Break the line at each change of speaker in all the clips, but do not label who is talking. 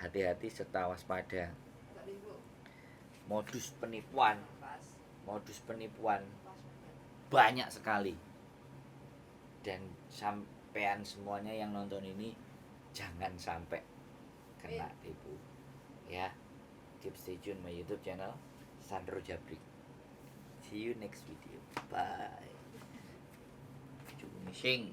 hati-hati serta waspada. Modus penipuan banyak sekali, dan sampean semuanya yang nonton ini jangan sampai kena tipu ya. Keep stay tune my YouTube channel Sandro Jabrik. See you next video. Bye. Missing.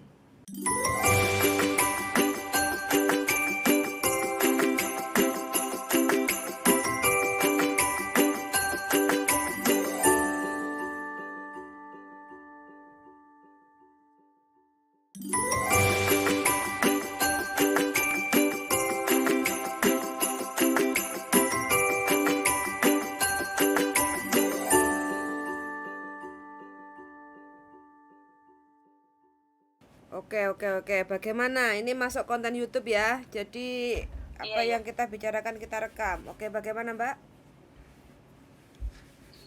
Oke. Bagaimana? Ini masuk konten YouTube ya. Jadi apa yang kita bicarakan kita rekam. Oke, bagaimana Mbak?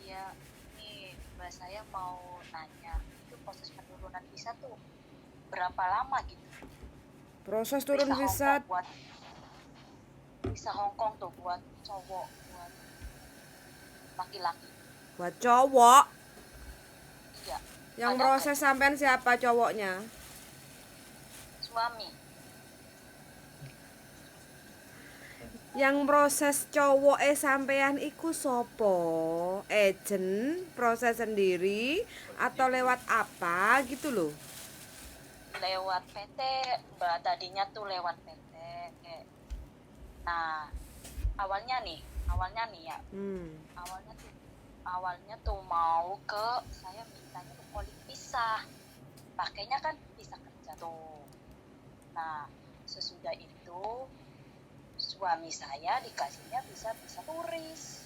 Iya, ini Mbak, saya mau nanya, itu proses penurunan visa tuh berapa lama gitu?
Proses turun visa
buat visa Hong Kong tuh buat cowok, buat laki-laki.
buat cowok.
Iya.
Yang proses sampean siapa cowoknya?
Suami.
Yang proses cowok sampean iku sopo? Agent proses sendiri atau lewat apa gitu loh?
Lewat PT, Mbak, tadinya tuh lewat PT. Nah, awalnya nih ya. Awalnya tuh mau ke, saya mintanya ke poli visa. Pakainya kan visa kerja tuh. Nah, sesudah itu suami saya dikasihnya visa turis.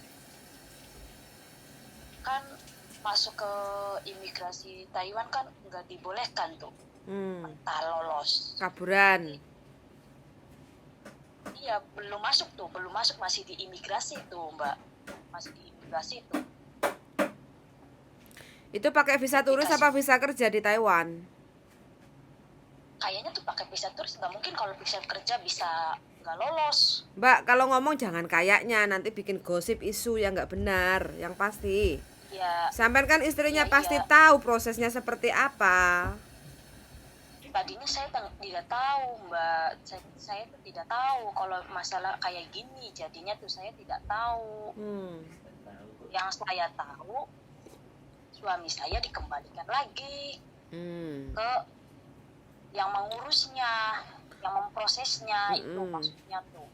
Kan masuk ke imigrasi Taiwan kan nggak dibolehkan tuh. Entah lolos.
Kaburan.
Iya, belum masuk, masih di imigrasi tuh, Mbak. Masih di imigrasi tuh.
Itu pakai visa turis apa visa kerja di Taiwan?
Kayaknya tuh pakai visa turis, nggak mungkin kalau visa kerja bisa nggak lolos.
Mbak, kalau ngomong jangan kayaknya, nanti bikin gosip isu yang nggak benar, yang pasti.
Ya.
Sampean kan istrinya pasti tahu prosesnya seperti apa.
Tadinya saya tidak tahu, Mbak. Saya tuh tidak tahu kalau masalah kayak gini. Jadinya tuh saya tidak tahu. Yang saya tahu, suami saya dikembalikan lagi ke yang mengurusnya, yang memprosesnya, itu maksudnya tuh.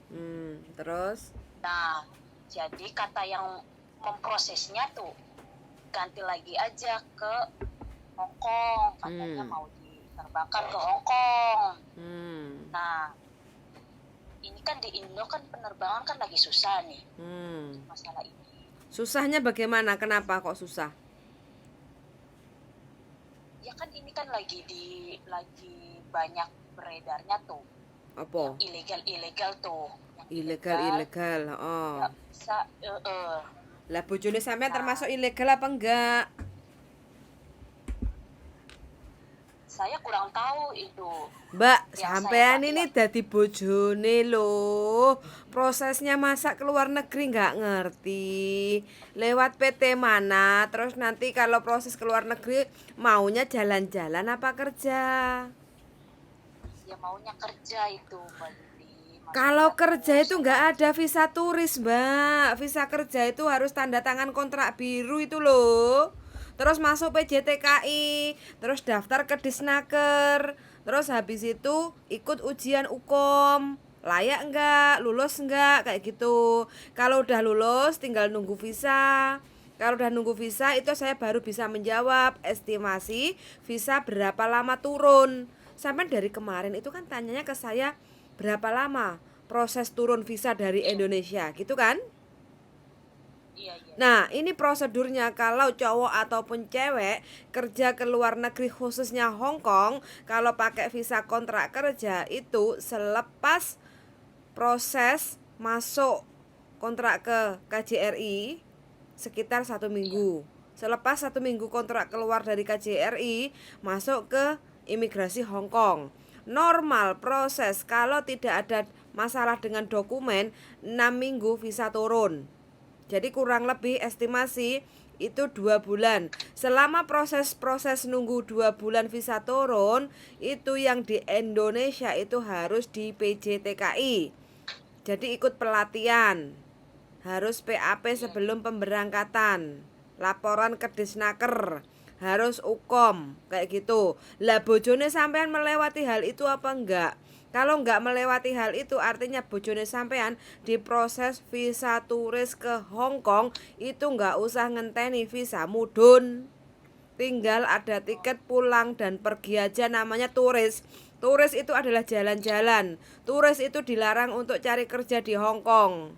Terus?
Nah, jadi kata yang memprosesnya tuh ganti lagi aja ke Hong Kong, katanya mau diterbangkan ke Hong Kong. Nah, ini kan di Indo kan penerbangan kan lagi susah nih, masalah ini.
Susahnya bagaimana? Kenapa kok susah?
Ya kan ini kan lagi banyak beredarnya tuh.
Apa?
Ilegal tuh.
Ilegal. Oh.
Ya, bisa.
Lah bojone sampean termasuk ilegal apa enggak?
Saya kurang tahu itu.
Mbak, sampean ini dadi bojone loh. Prosesnya masa keluar negeri nggak ngerti. Lewat PT mana? Terus nanti kalau proses keluar negeri maunya jalan-jalan apa kerja?
Ya maunya kerja itu, Mbak.
Kalau kerja itu nggak ada visa turis, Mbak. Visa kerja itu harus tanda tangan kontrak biru itu loh. Terus masuk PJTKI, terus daftar ke Disnaker, terus habis itu ikut ujian UKOM, layak enggak, lulus enggak, kayak gitu. Kalau udah lulus tinggal nunggu visa. Kalau udah nunggu visa itu saya baru bisa menjawab estimasi visa berapa lama turun. Sampai dari kemarin itu kan tanyanya ke saya berapa lama proses turun visa dari Indonesia, gitu kan?
Iya.
Nah, ini prosedurnya kalau cowok ataupun cewek kerja ke luar negeri khususnya Hong Kong, kalau pakai visa kontrak kerja itu selepas proses masuk kontrak ke KJRI sekitar 1 minggu. Selepas 1 minggu kontrak keluar dari KJRI masuk ke imigrasi Hong Kong. Normal proses kalau tidak ada masalah dengan dokumen 6 minggu visa turun. Jadi kurang lebih estimasi itu 2 bulan. Selama proses nunggu 2 bulan visa turun, itu yang di Indonesia itu harus di PJTKI. Jadi ikut pelatihan, harus PAP sebelum pemberangkatan, laporan ke Disnaker, harus ukom, kayak gitu. Lah bojone sampean melewati hal itu apa enggak? Kalau enggak melewati hal itu, artinya bojone sampean diproses visa turis ke Hong Kong, itu enggak usah ngenteni visa mudun. Tinggal ada tiket pulang dan pergi aja, namanya turis. Turis itu adalah jalan-jalan. Turis itu dilarang untuk cari kerja di Hong Kong.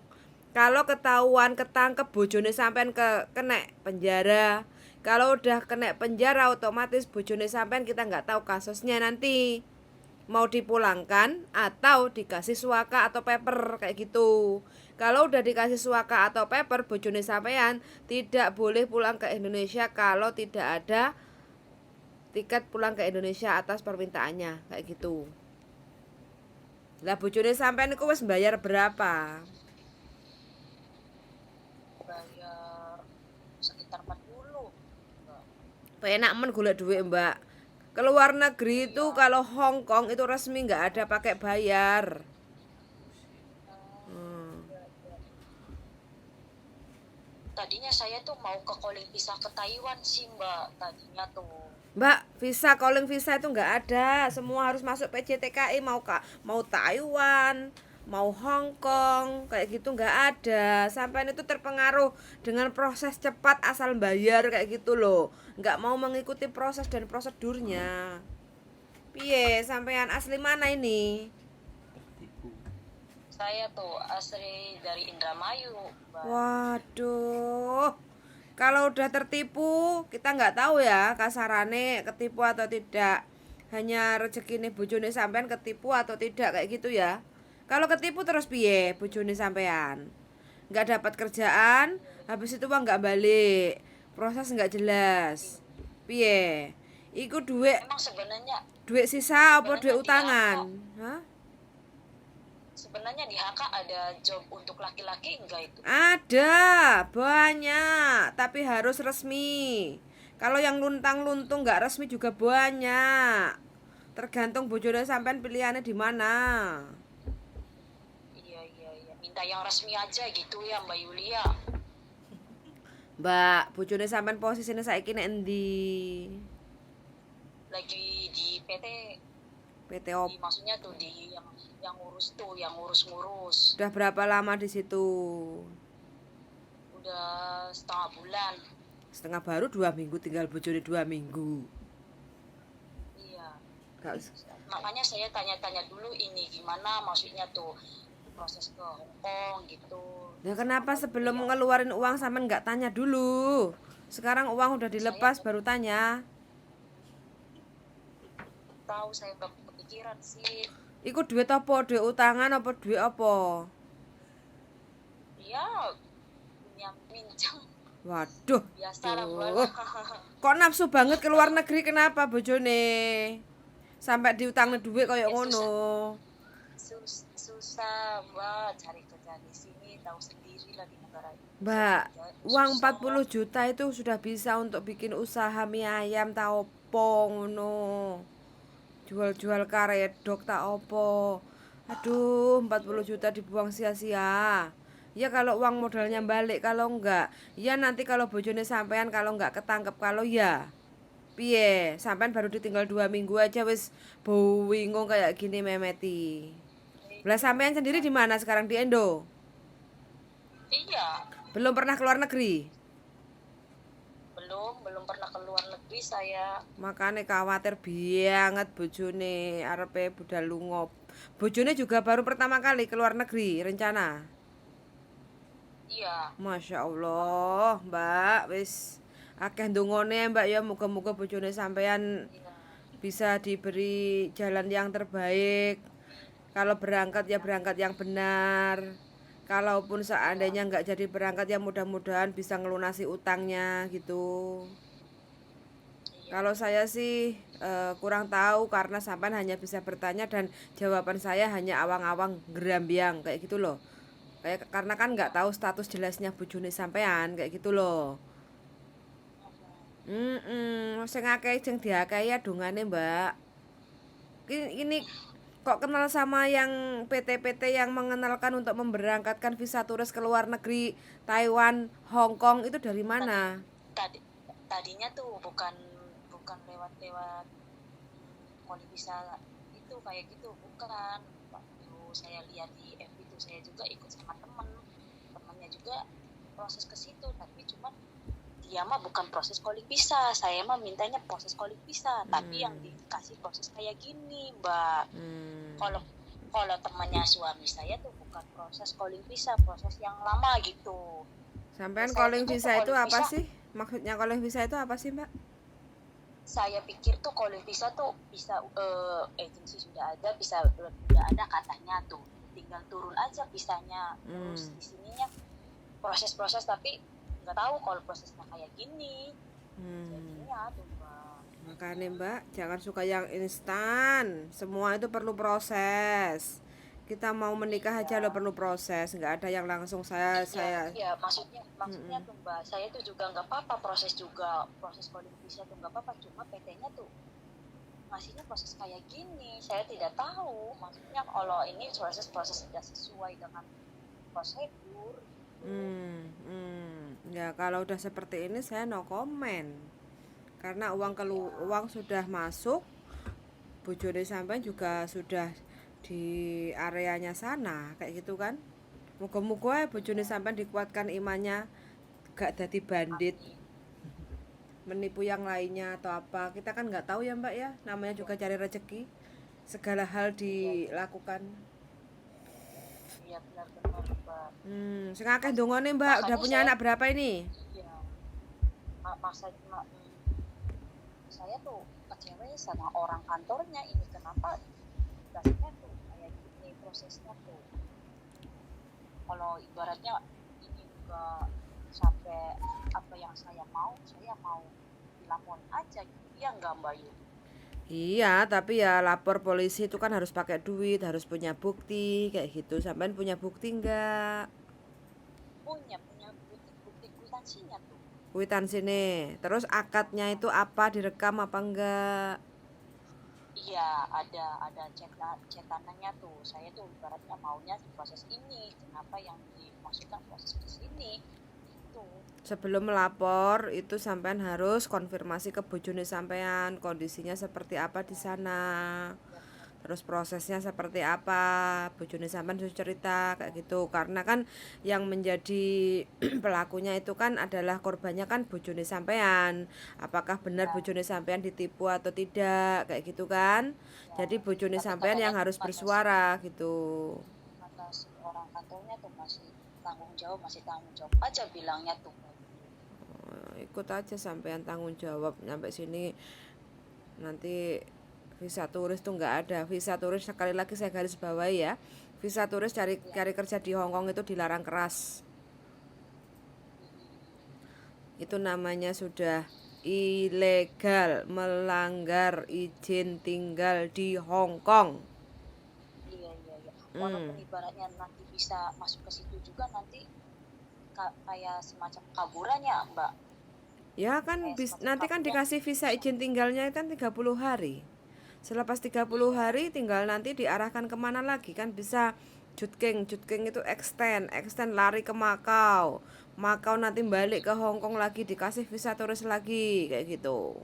Kalau ketahuan ketangkep bojone sampean kena penjara. Kalau udah kena penjara otomatis bojone sampean kita nggak tahu kasusnya nanti. Mau dipulangkan atau dikasih suaka atau paper kayak gitu. Kalau udah dikasih suaka atau paper, bojone sampean tidak boleh pulang ke Indonesia kalau tidak ada tiket pulang ke Indonesia atas permintaannya kayak gitu. Lah bojone sampean iku wis bayar berapa?
Bayar sekitar 40.
Penak men golek duit, Mbak. Keluar negeri itu kalau Hong Kong itu resmi nggak ada pakai bayar.
Tadinya saya tuh mau ke calling visa ke Taiwan sih Mbak, tadinya tuh.
Mbak, visa calling visa itu nggak ada. Semua harus masuk PJTKI, mau Taiwan, mau Hong Kong, kayak gitu nggak ada. Sampai itu terpengaruh dengan proses cepat asal bayar kayak gitu loh. Nggak mau mengikuti proses dan prosedurnya. Piye, sampean asli mana ini?
Saya tuh asli dari Indramayu, Mbak.
Waduh, kalau udah tertipu kita nggak tahu ya kasarane ketipu atau tidak. Hanya rezeki nih bojone sampean ketipu atau tidak kayak gitu ya. Kalau ketipu terus piye bojone sampean? Nggak dapat kerjaan, habis itu uang nggak balik, proses nggak jelas. Piye? Iku duit
Emang sebenarnya
sisa apa duit
Sebenarnya
utangan? Hah?
sebenarnya di HK ada job untuk laki-laki enggak itu?
Ada, banyak, tapi harus resmi. Kalau yang luntang-luntung nggak resmi juga banyak. Tergantung bojone sampean pilihannya di mana.
Iya. Minta yang resmi aja gitu ya Mbak Yulia.
Mbak, bojone sampean posisine saiki nek endi?
Lagi di PT,
PT op.
maksudnya tuh di yang ngurus tuh, yang ngurus-ngurus.
Udah berapa lama di situ?
Udah setengah bulan.
Setengah baru 2 minggu, tinggal bojone 2 minggu.
Iya.
Gak usah.
Makanya saya tanya-tanya dulu ini gimana maksudnya tuh proses ke Hong Kong gitu.
Nah, kenapa sebelum ngeluarin uang sampean nggak tanya dulu? Sekarang uang udah dilepas baru tanya.
Tahu saya belum kepikiran sih.
Iku duit apa? Duit utangan apa duit apa?
Ya minjam
Waduh.
biasa lah
Duh.
Mbak.
Kok nafsu banget ke luar negeri kenapa bojone? Sampai diutangin duit kayak ngono.
Susah Mbak cari kerja di sini, tahu sendiri lah di negara ini.
Mbak, uang
Susah,
40 juta itu sudah bisa untuk bikin usaha mie ayam ta opo ngono. Jual-jual karedok tak opo. Aduh, 40 juta dibuang sia-sia. Ya kalau uang modalnya balik, kalau enggak, ya nanti kalau bojone sampean kalau enggak ketangkep, kalau ya piye, sampean baru ditinggal 2 minggu aja wis bingung kayak gini memeti. Lah sampean sendiri di mana sekarang, di Indo?
Iya,
Belum pernah keluar negeri?
belum pernah keluar negeri saya.
Makanya khawatir banget bojone arepe budal lunga. Bojone juga baru pertama kali keluar negeri rencana.
Iya,
Masya Allah, Mbak, wis akeh ndongone Mbak ya, muga-muga bojone sampean
iya.
bisa diberi jalan yang terbaik. Kalau berangkat ya berangkat yang benar. Kalaupun seandainya nggak jadi berangkat ya mudah-mudahan bisa ngelunasi utangnya gitu.
Iya
Kalau saya sih kurang tahu karena sampean hanya bisa bertanya dan jawaban saya hanya awang-awang gerambiang kayak gitu loh. Kayak karena kan nggak tahu status jelasnya bojone sampean kayak gitu loh. Sing akeh sing diakehi adungane, Mbak. Ini kok kenal sama yang PT-PT yang mengenalkan untuk memberangkatkan visa turis ke luar negeri, Taiwan, Hong Kong itu dari mana?
tadi tadinya tuh bukan bukan lewat Koni bisa itu kayak gitu, bukan. Waktu saya lihat di FB itu saya juga ikut sama temannya juga proses ke situ, tapi cuma dia mah bukan proses calling visa, saya mah mintanya proses calling visa, tapi yang dikasih proses kayak gini, Mbak. Kalau kalau temannya suami saya tuh bukan proses calling visa, proses yang lama gitu.
Sampean
Saya
calling
pikir
visa
tuh
itu
calling
apa
visa,
sih? Maksudnya calling visa itu apa sih, Mbak?
saya pikir tuh calling visa tuh bisa agensi sudah ada, bisa udah ada katanya tuh, tinggal turun aja visanya. Terus di sininya proses-proses, tapi nggak tahu kalau prosesnya kayak gini. Jadinya tuh, Mbak.
Makanya Mbak, jangan suka yang instan. Semua itu perlu proses. Kita mau menikah aja lo perlu proses, nggak ada yang langsung
Iya, maksudnya tuh, Mbak, saya tuh juga nggak apa-apa proses calling visa tuh nggak apa-apa, cuma PT-nya tuh ngasihnya proses kayak gini, saya tidak tahu. Maksudnya kalau ini proses tidak sesuai dengan prosedur.
Ya kalau udah seperti ini saya no comment. Karena uang sudah masuk, bojone sampean juga sudah di areanya sana kayak gitu kan. Moga-moga bojone sampean dikuatkan imannya, gak jadi bandit, menipu yang lainnya atau apa. Kita kan nggak tahu ya Mbak ya, namanya juga cari rezeki, segala hal dilakukan.
Iya, benar-benar, Mbak.
Sing akeh dongane Mbak, udah punya anak berapa ini?
Iya, saya tuh kecewa sama orang kantornya ini, kenapa tugasnya tuh kayak gini prosesnya tuh. Kalau ibaratnya ini juga sampai apa yang saya mau dilaporin aja gitu ya, nggak, Mbak Yu?
Iya, tapi ya lapor polisi itu kan harus pakai duit, harus punya bukti kayak gitu. Sampean punya bukti enggak?
punya bukti kwitansinya tuh.
Kwitansi nih. Terus akadnya itu apa, direkam apa enggak?
Iya, ada cetanannya tuh. Saya tuh ibaratnya maunya di proses ini, kenapa yang dimasukkan proses ke sini itu.
Sebelum melapor itu sampean harus konfirmasi ke bojone sampean kondisinya seperti apa di sana. Terus prosesnya seperti apa, bojone sampean harus cerita kayak gitu. Karena kan yang menjadi pelakunya itu kan adalah korbannya kan bojone sampean. Apakah benar bojone sampean ditipu atau tidak kayak gitu kan. Jadi bojone
Tapi
sampean yang harus bersuara gitu.
kata si orang kantornya tuh masih tanggung jawab aja bilangnya tuh.
Ikut aja sampean tanggung jawab sampai sini. Nanti visa turis tuh nggak ada. Visa turis sekali lagi saya garis bawahi ya, visa turis cari kerja di Hong Kong itu dilarang keras. Itu namanya sudah ilegal, melanggar izin tinggal di Hong Kong.
Iya. Walaupun ibaratnya nanti bisa masuk ke situ juga, nanti kayak semacam kaburan ya, Mbak.
Ya kan nanti kan dikasih visa izin tinggalnya kan 30 hari. Selepas 30 hari tinggal nanti diarahkan kemana lagi kan bisa Jutking itu extend lari ke Makau. Makau nanti balik ke Hong Kong lagi dikasih visa turis lagi kayak gitu.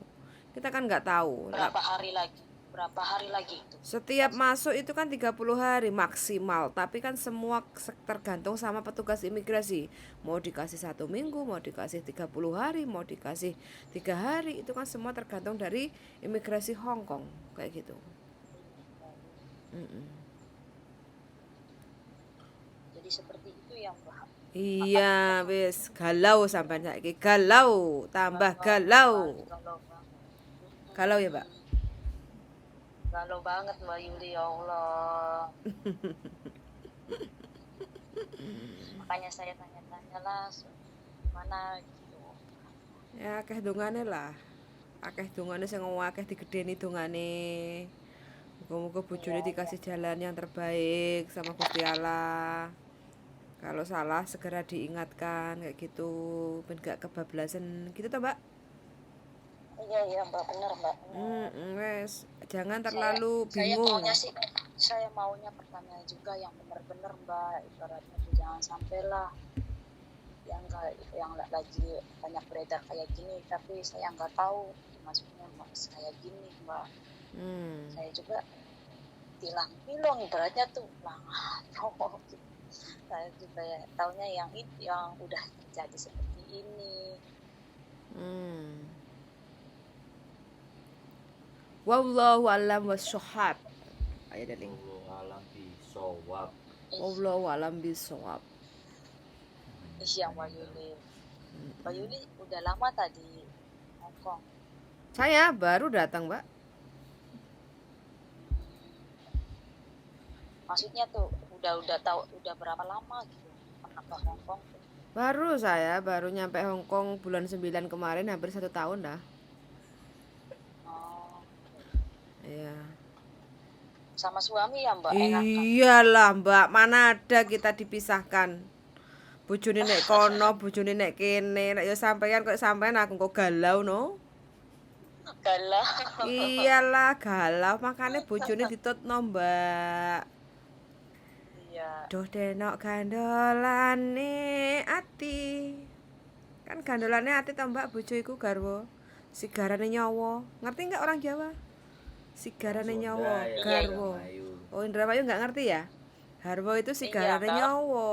Kita kan nggak tahu.
Berapa hari lagi itu?
Setiap masuk itu kan 30 hari maksimal, tapi kan semua tergantung sama petugas imigrasi. Mau dikasih 1 minggu, mau dikasih 30 hari, mau dikasih 3 hari, itu kan semua tergantung dari imigrasi Hong Kong kayak gitu.
Jadi seperti itu ya, Mbak.
Iya, wis galau sampai saiki galau, tambah galau. Galau ya, Mbak?
Galau banget, Mbak Yuli, ya Allah. Makanya saya tanya-tanya lah, mana gitu.
Ya kedungane lah. Akeh dongane sing akeh digedeni dongane. Muga-muga bojone dikasih jalan yang terbaik sama Gusti Allah. Kalau salah segera diingatkan kayak gitu, ben gak kebablasan gitu toh, Mbak.
Iya Mbak, benar Mbak.
Wes, jangan
Saya
terlalu
saya
bingung.
maunya sih, saya maunya pertanyaan juga yang benar-benar Mbak, ibaratnya tuh jangan sampailah yang lagi banyak beredar kayak gini, tapi saya nggak tahu maksudnya Mbak kayak gini Mbak. Saya juga bilang ibaratnya tuh bilang saya juga ya taunya yang udah jadi seperti ini.
Wallahu a'lam bishawab. Ayo darling.
alam bisawab.
Wallahu a'lam bishawab.
Iya Mbak Yuli. Mbak Yuli udah lama tadi Hong Kong.
Saya baru datang, Mbak.
Maksudnya tuh udah tahu udah berapa lama gitu pernah ke Hong Kong tuh?
Baru nyampe Hong Kong bulan 9 kemarin, hampir 1 tahun dah.
Oh,
Iya.
sama suami ya Mbak, enak kan?
Iyalah, Mbak, mana ada kita dipisahkan. Bojone nek kono, bojone nek kene, nek ya sampean kok sampean aku kok galau no.
Galau.
Iyalah, galau makane bojone ditutno, Mbak.
Iya.
Duh denok gandolane ati. Kan gandolane ati to, Mbak, bojo iku garwa. Sigarane nyawa. Ngerti enggak orang Jawa? Sigarane nyawa,
Sunda ya,
garwa.
Indramayu.
Oh, Indramayu enggak ngerti ya? Harwa itu sigarane
Iya,
nyawa.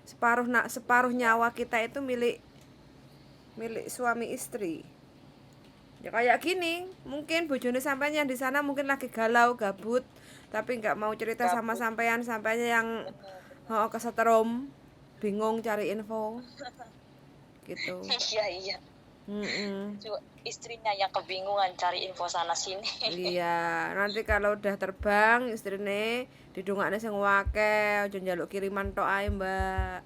Separuh nyawa kita itu milik suami istri. Ya kayak gini, mungkin bojone sampean yang di sana mungkin lagi galau, gabut, tapi nggak mau cerita sama sampean, sampeannya yang kesetrum, bingung cari info. Gitu.
Iya. Istrinya yang kebingungan cari info sana sini.
Iya, nanti kalau udah terbang istrine didongakne sing akeh, aja njaluk kiriman tok ae, Mbak.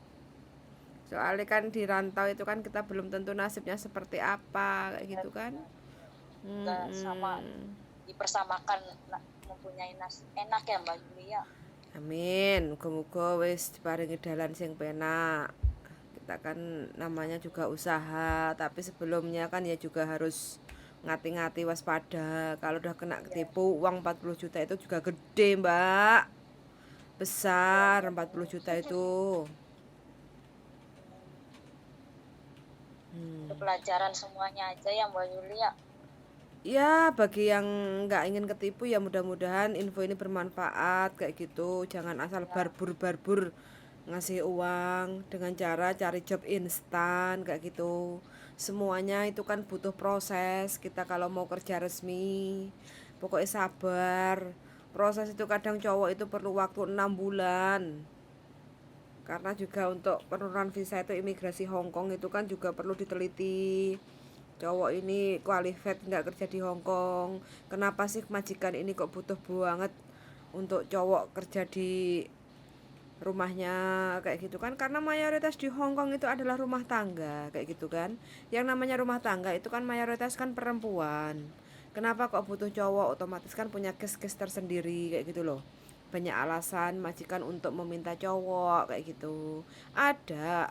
Soalnya kan di rantau itu kan kita belum tentu nasibnya seperti apa kayak gitu kan.
Sama dipersamakan mempunyai nasib enak ya Mbak Yulia.
Amin, muga-muga wis diparingi dalan sing penak. Kita kan namanya juga usaha, tapi sebelumnya kan ya juga harus ngati-ngati waspada. Kalau udah kena ketipu uang 40 juta itu juga gede, Mbak. Besar 40 juta itu.
Itu pelajaran semuanya aja ya Mbak Yulia.
Ya, bagi yang nggak ingin ketipu ya mudah-mudahan info ini bermanfaat kayak gitu. Jangan asal barbur-barbur ngasih uang dengan cara cari job instan kayak gitu. Semuanya itu kan butuh proses. Kita kalau mau kerja resmi, pokoknya sabar. Proses itu kadang cowok itu perlu waktu 6 bulan. Karena juga untuk penurunan visa itu imigrasi Hong Kong itu kan juga perlu diteliti. Cowok ini qualified nggak kerja di Hong Kong. Kenapa sih majikan ini kok butuh banget untuk cowok kerja di rumahnya kayak gitu kan? Karena mayoritas di Hong Kong itu adalah rumah tangga kayak gitu kan. Yang namanya rumah tangga itu kan mayoritas kan perempuan. Kenapa kok butuh cowok? Otomatis kan punya kes-kes tersendiri kayak gitu loh. Banyak alasan majikan untuk meminta cowok kayak gitu. Ada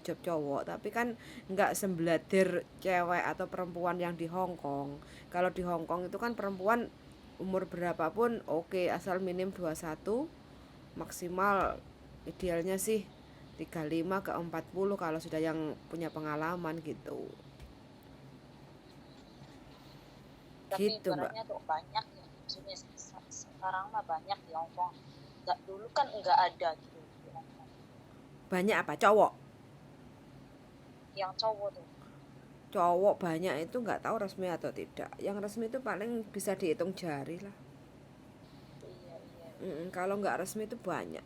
job cowok, tapi kan nggak sembladir cewek atau perempuan yang di Hong Kong. Kalau di Hong Kong itu kan perempuan umur berapapun oke, asal minim 21, maksimal idealnya sih 35 ke 40 kalau sudah yang punya pengalaman gitu.
Tapi
Gitu, Mbak.
ibaratnya tuh banyak ya, maksudnya sekarang mah banyak di Hong Kong. Dulu kan nggak ada gitu di Hong Kong.
Banyak apa? Cowok.
Yang cowok tuh.
Cowok banyak itu nggak tahu resmi atau tidak. Yang resmi itu paling bisa dihitung jari lah.
Iya.
Kalau nggak resmi itu banyak.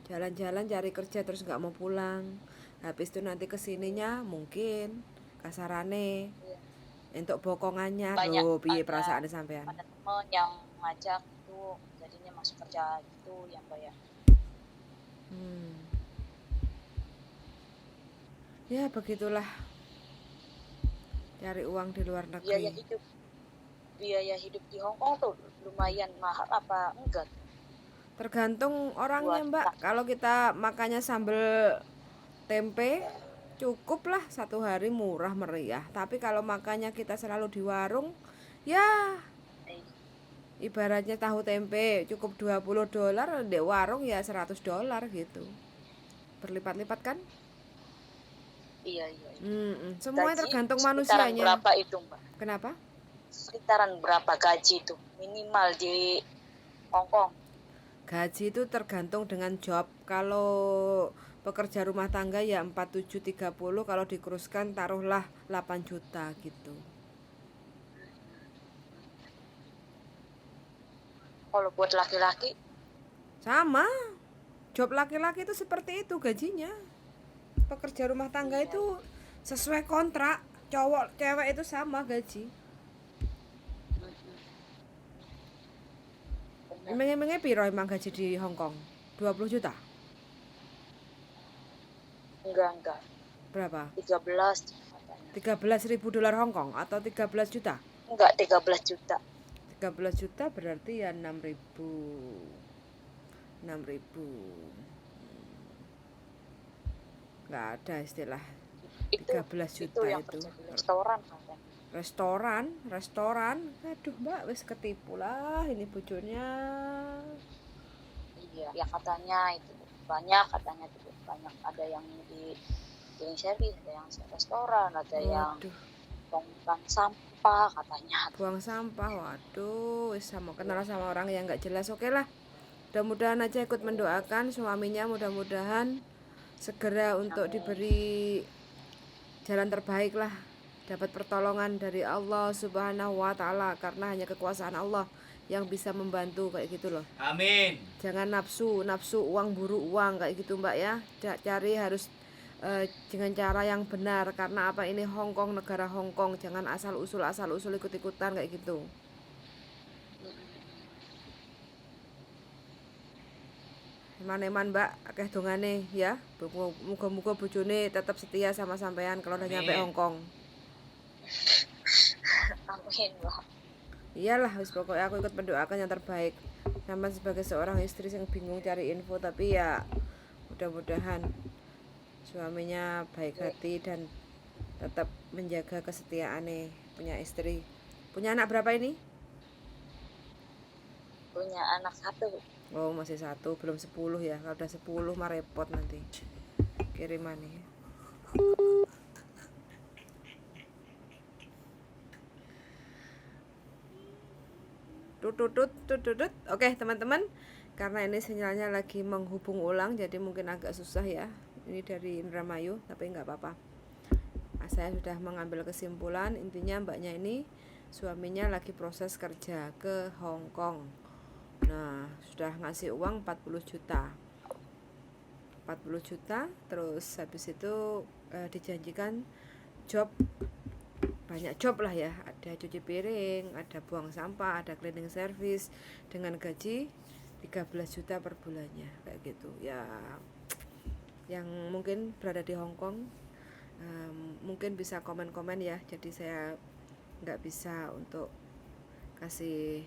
Jalan-jalan cari kerja terus nggak mau pulang. Habis itu nanti kesininya mungkin kasarane.
Iya.
Untuk bokongannya
Banyak
loh piye
ada-
perasaannya sampean.
Ada temen yang ngajak tuh, jadinya masuk kerja gitu yang bayar.
Ya begitulah. cari uang di luar
biaya
negeri.
hidup di Hong Kong tuh lumayan mahal apa enggak?
Tergantung orangnya
Buat
Mbak. Kalau kita makannya sambal tempe cukup lah, satu hari murah meriah. Tapi kalau makannya kita selalu di warung, ya ibaratnya tahu tempe cukup $20, di warung ya $100 gitu. Berlipat-lipat kan?
Iya.
Semuanya
Gaji
tergantung
sekitaran
manusianya.
berapa itu, Mbak?
Kenapa?
Sekitaran berapa gaji itu minimal di Hong Kong?
Gaji itu tergantung dengan job. Kalau pekerja rumah tangga ya 4730, kalau dikuruskan taruhlah 8 juta gitu.
Kalau buat laki-laki
Sama. Job laki-laki itu seperti itu gajinya. Pekerja rumah tangga itu sesuai kontrak. Cowok cewek itu sama gaji. Emang piro emang gaji di Hong Kong? 20 juta?
enggak.
Berapa?
13 katanya.
13.000 dolar Hong Kong atau 13 juta?
Enggak, 13 juta.
13 juta berarti ya 6.000. 6.000. Nggak ada istilah
Itu
13 juta
yang
itu.
kerja di restoran katanya.
Restoran. Aduh Mbak, wis ketipu lah ini bojone.
Iya, ya katanya itu banyak ada yang di cleaning service, ada yang restoran, ada yang
Waduh,
tongkang sampah katanya.
buang sampah. Waduh, wis sama kenal sama orang yang nggak jelas. Oke lah. Mudah-mudahan aja ikut mendoakan suaminya, mudah-mudahan segera untuk diberi jalan terbaik lah, dapat pertolongan dari Allah Subhanahu wa Ta'ala, karena hanya kekuasaan Allah yang bisa membantu kayak gitu loh.
Amin.
Jangan nafsu uang, buru uang kayak gitu Mbak ya. Cari harus dengan cara yang benar, karena apa, ini Hong Kong, negara Hong Kong. Jangan asal usul ikut-ikutan kayak gitu. Eman-eman Mbak, akeh dongane ya. Muga-muga bojone tetap setia sama sampean kalau udah nyampe Hong Kong.
Amin, Mbak.
Iyalah, wis pokoknya aku ikut mendoakan yang terbaik. Sama sebagai seorang istri yang bingung cari info, tapi ya mudah-mudahan suaminya baik hati dan tetap menjaga kesetiaannya. Punya istri. Punya anak berapa ini?
Punya anak 1.
Oh, masih 1, belum 10 ya. Kalau udah 10 mah repot nanti kirimannya. Tutut. Oke teman-teman, karena ini sinyalnya lagi menghubung ulang, jadi mungkin agak susah ya. Ini dari Indramayu, tapi nggak apa-apa. Saya sudah mengambil kesimpulan, intinya mbaknya ini suaminya lagi proses kerja ke Hong Kong. Nah, sudah ngasih uang 40 juta. 40 juta, terus habis itu dijanjikan job, banyak job lah ya, ada cuci piring, ada buang sampah, ada cleaning service, dengan gaji 13 juta per bulannya kayak gitu ya. Yang mungkin berada di Hong Kong mungkin bisa komen-komen ya, jadi saya nggak bisa untuk kasih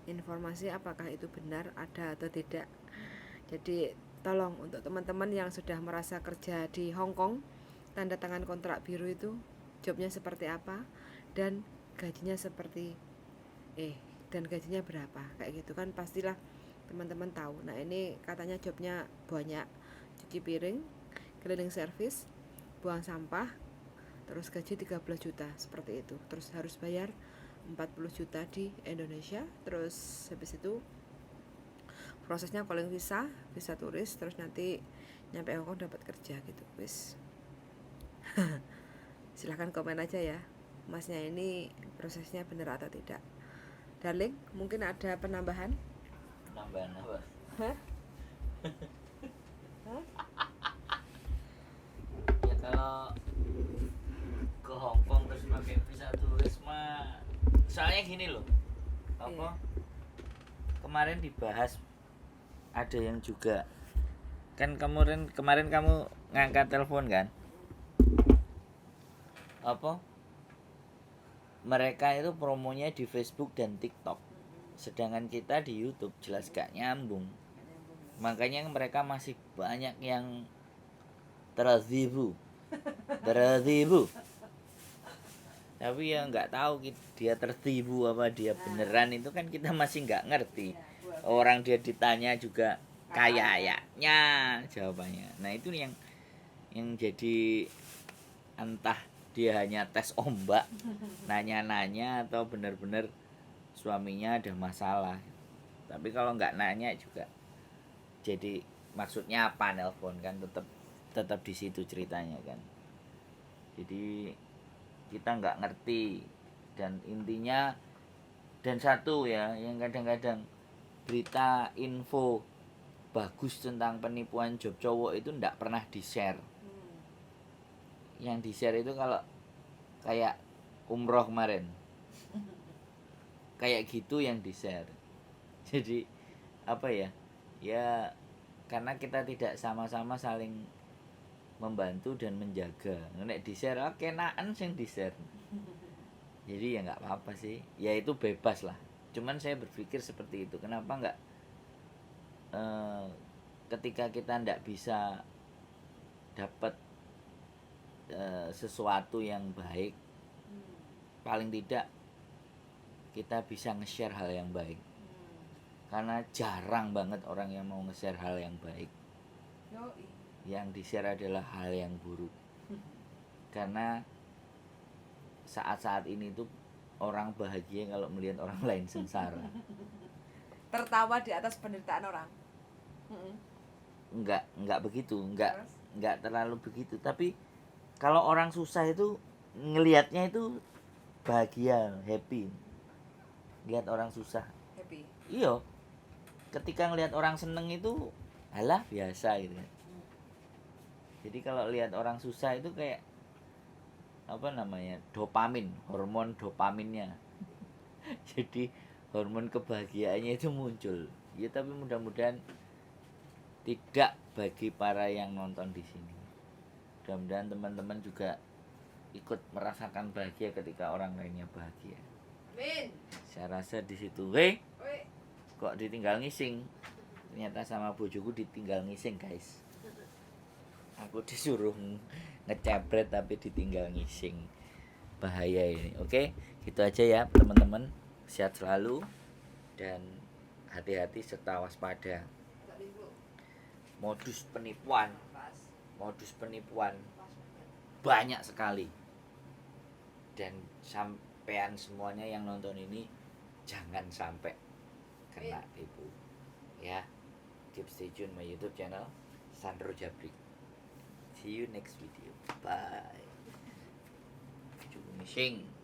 informasi apakah itu benar ada atau tidak. Jadi tolong untuk teman-teman yang sudah merasa kerja di Hong Kong, tanda tangan kontrak biru itu jobnya seperti apa dan gajinya seperti dan gajinya berapa kayak gitu kan, pastilah teman-teman tahu. Nah ini katanya jobnya banyak, cuci piring, cleaning service, buang sampah, terus gaji 13 juta seperti itu, terus harus bayar 40 juta di Indonesia, terus habis itu prosesnya calling visa turis, terus nanti nyampe Hong Kong dapat kerja gitu. Wis silahkan komen aja ya, masnya ini prosesnya benar atau tidak. Darling, mungkin ada penambahan?
Penambahan apa?
Hah?
Ya kalau ke Hong Kong terus pakai visa turis mah, soalnya gini loh, apa? Kemarin dibahas, ada yang juga kan kemarin kamu ngangkat telepon kan, apa mereka itu promonya di Facebook dan TikTok, sedangkan kita di YouTube jelas gak nyambung. Makanya mereka masih banyak yang tertipu. Tapi ya nggak tahu dia tertipu apa dia beneran, itu kan kita masih nggak ngerti. Orang dia ditanya juga kayaknya jawabannya. Nah itu yang jadi entah dia hanya tes ombak, nanya-nanya, atau benar-benar suaminya ada masalah. Tapi kalau nggak nanya juga, jadi maksudnya apa nelpon kan, tetap di situ ceritanya kan. Jadi kita nggak ngerti, dan intinya, dan satu ya yang kadang-kadang berita info bagus tentang penipuan job cowok itu nggak pernah di-share. Yang di-share itu kalau kayak umroh kemarin, kayak gitu yang di-share. Jadi apa ya, ya karena kita tidak sama-sama saling membantu dan menjaga. Nek di-share oke naan sing di-share. Jadi ya nggak apa-apa sih, ya itu bebas lah. Cuman saya berpikir seperti itu, kenapa nggak ketika kita nggak bisa dapat sesuatu yang baik, paling tidak kita bisa nge-share hal yang baik. Karena jarang banget orang yang mau nge-share hal yang baik. Yang di-share adalah hal yang buruk. Karena saat-saat ini tuh orang bahagia kalau melihat orang lain sengsara.
Tertawa di atas penderitaan orang.
Enggak begitu, enggak terlalu begitu. Tapi kalau orang susah itu ngelihatnya itu bahagia, happy. Lihat orang susah
Happy.
iya, ketika ngelihat orang seneng itu alah biasa gitu kan. Jadi kalau lihat orang susah itu kayak apa namanya, dopamin, hormon dopaminnya. Jadi hormon kebahagiaannya itu muncul ya. Tapi mudah-mudahan tidak bagi para yang nonton di sini. Mudah-mudahan teman-teman juga ikut merasakan bahagia ketika orang lainnya bahagia.
Amin.
Saya rasa di situ kok ditinggal ngising. Ternyata sama bojoku ditinggal ngising guys. Aku disuruh ngecepret tapi ditinggal ngising. Bahaya ini. Oke, gitu aja ya teman-teman. Sehat selalu dan hati-hati serta waspada. Modus penipuan banyak sekali. Dan sampean semuanya yang nonton ini jangan sampai kena tipu ya. Keep stay tune my YouTube channel Sandro Jabrik. See you next video. Bye. Missing.